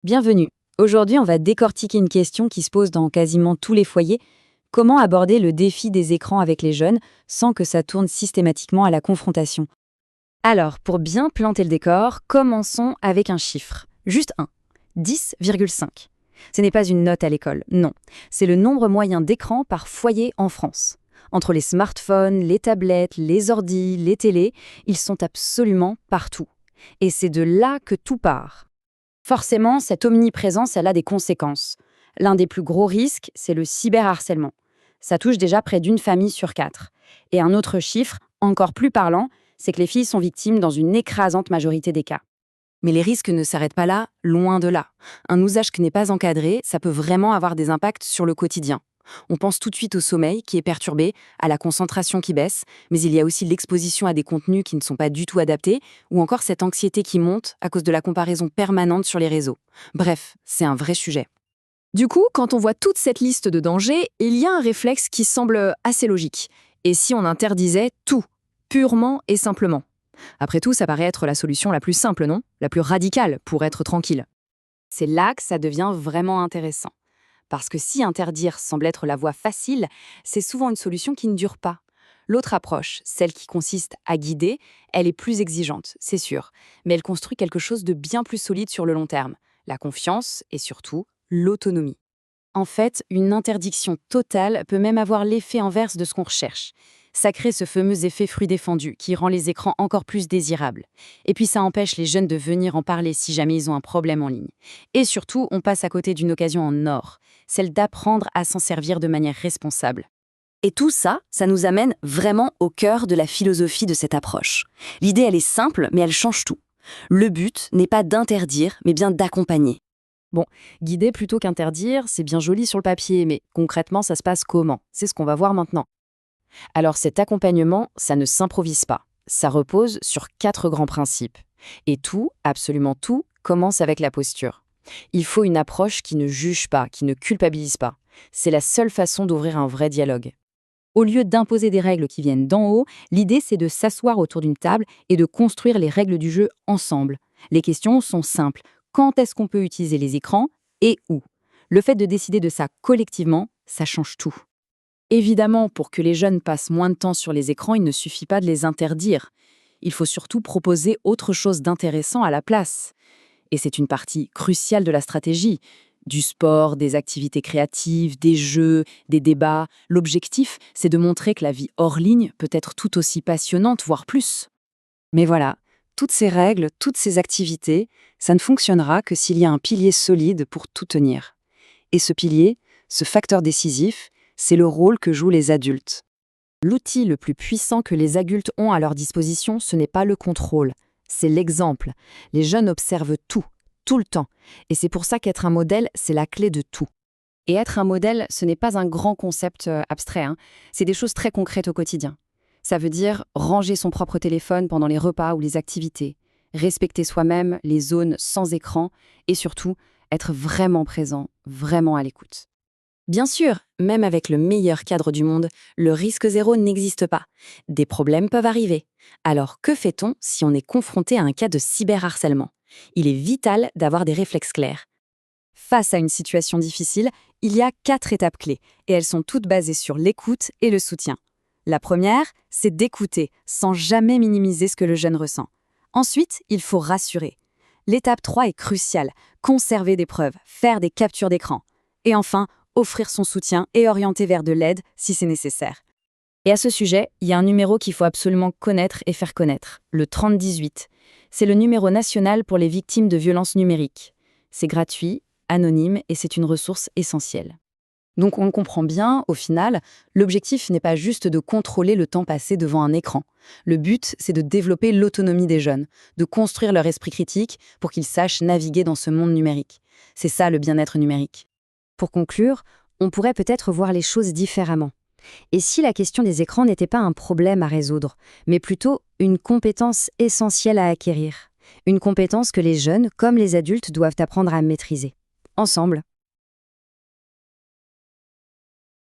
Bienvenue. Aujourd'hui, on va décortiquer une question qui se pose dans quasiment tous les foyers. Comment aborder le défi des écrans avec les jeunes sans que ça tourne systématiquement à la confrontation? Alors, pour bien planter le décor, commençons avec un chiffre. Juste un. 10,5. Ce n'est pas une note à l'école, non. C'est le nombre moyen d'écrans par foyer en France. Entre les smartphones, les tablettes, les ordis, les télés, ils sont absolument partout. Et c'est de là que tout part. Forcément, cette omniprésence, elle a des conséquences. L'un des plus gros risques, c'est le cyberharcèlement. Ça touche déjà près d'une famille sur 4. Et un autre chiffre, encore plus parlant, c'est que les filles sont victimes dans une écrasante majorité des cas. Mais les risques ne s'arrêtent pas là, loin de là. Un usage qui n'est pas encadré, ça peut vraiment avoir des impacts sur le quotidien. On pense tout de suite au sommeil qui est perturbé, à la concentration qui baisse, mais il y a aussi l'exposition à des contenus qui ne sont pas du tout adaptés, ou encore cette anxiété qui monte à cause de la comparaison permanente sur les réseaux. Bref, c'est un vrai sujet. Du coup, quand on voit toute cette liste de dangers, il y a un réflexe qui semble assez logique. Et si on interdisait tout, purement et simplement? Après tout, ça paraît être la solution la plus simple, non? La plus radicale pour être tranquille. C'est là que ça devient vraiment intéressant. Parce que si interdire semble être la voie facile, c'est souvent une solution qui ne dure pas. L'autre approche, celle qui consiste à guider, elle est plus exigeante, c'est sûr, mais elle construit quelque chose de bien plus solide sur le long terme, la confiance et surtout l'autonomie. En fait, une interdiction totale peut même avoir l'effet inverse de ce qu'on recherche. Ça crée ce fameux effet fruit défendu qui rend les écrans encore plus désirables. Et puis ça empêche les jeunes de venir en parler si jamais ils ont un problème en ligne. Et surtout, on passe à côté d'une occasion en or, celle d'apprendre à s'en servir de manière responsable. Et tout ça, ça nous amène vraiment au cœur de la philosophie de cette approche. L'idée, elle est simple, mais elle change tout. Le but n'est pas d'interdire, mais bien d'accompagner. Bon, guider plutôt qu'interdire, c'est bien joli sur le papier, mais concrètement, ça se passe comment? C'est ce qu'on va voir maintenant. Alors cet accompagnement, ça ne s'improvise pas. Ça repose sur 4 grands principes. Et tout, absolument tout, commence avec la posture. Il faut une approche qui ne juge pas, qui ne culpabilise pas. C'est la seule façon d'ouvrir un vrai dialogue. Au lieu d'imposer des règles qui viennent d'en haut, l'idée c'est de s'asseoir autour d'une table et de construire les règles du jeu ensemble. Les questions sont simples. Quand est-ce qu'on peut utiliser les écrans et où? Le fait de décider de ça collectivement, ça change tout. Évidemment, pour que les jeunes passent moins de temps sur les écrans, il ne suffit pas de les interdire. Il faut surtout proposer autre chose d'intéressant à la place. Et c'est une partie cruciale de la stratégie. Du sport, des activités créatives, des jeux, des débats. L'objectif, c'est de montrer que la vie hors ligne peut être tout aussi passionnante, voire plus. Mais voilà, toutes ces règles, toutes ces activités, ça ne fonctionnera que s'il y a un pilier solide pour tout tenir. Et ce pilier, ce facteur décisif, c'est le rôle que jouent les adultes. L'outil le plus puissant que les adultes ont à leur disposition, ce n'est pas le contrôle, c'est l'exemple. Les jeunes observent tout le temps. Et c'est pour ça qu'être un modèle, c'est la clé de tout. Et être un modèle, ce n'est pas un grand concept abstrait, hein. C'est des choses très concrètes au quotidien. Ça veut dire ranger son propre téléphone pendant les repas ou les activités, respecter soi-même les zones sans écran et surtout être vraiment présent, vraiment à l'écoute. Bien sûr, même avec le meilleur cadre du monde, le risque zéro n'existe pas. Des problèmes peuvent arriver. Alors que fait-on si on est confronté à un cas de cyberharcèlement? Il est vital d'avoir des réflexes clairs. Face à une situation difficile, il y a 4 étapes clés, et elles sont toutes basées sur l'écoute et le soutien. La première, c'est d'écouter, sans jamais minimiser ce que le jeune ressent. Ensuite, il faut rassurer. L'étape 3 est cruciale, conserver des preuves, faire des captures d'écran. Et enfin, offrir son soutien et orienter vers de l'aide si c'est nécessaire. Et à ce sujet, il y a un numéro qu'il faut absolument connaître et faire connaître, le 3018. C'est le numéro national pour les victimes de violences numériques. C'est gratuit, anonyme et c'est une ressource essentielle. Donc on le comprend bien, au final, l'objectif n'est pas juste de contrôler le temps passé devant un écran. Le but, c'est de développer l'autonomie des jeunes, de construire leur esprit critique pour qu'ils sachent naviguer dans ce monde numérique. C'est ça le bien-être numérique. Pour conclure, on pourrait peut-être voir les choses différemment. Et si la question des écrans n'était pas un problème à résoudre, mais plutôt une compétence essentielle à acquérir, une compétence que les jeunes, comme les adultes, doivent apprendre à maîtriser. Ensemble.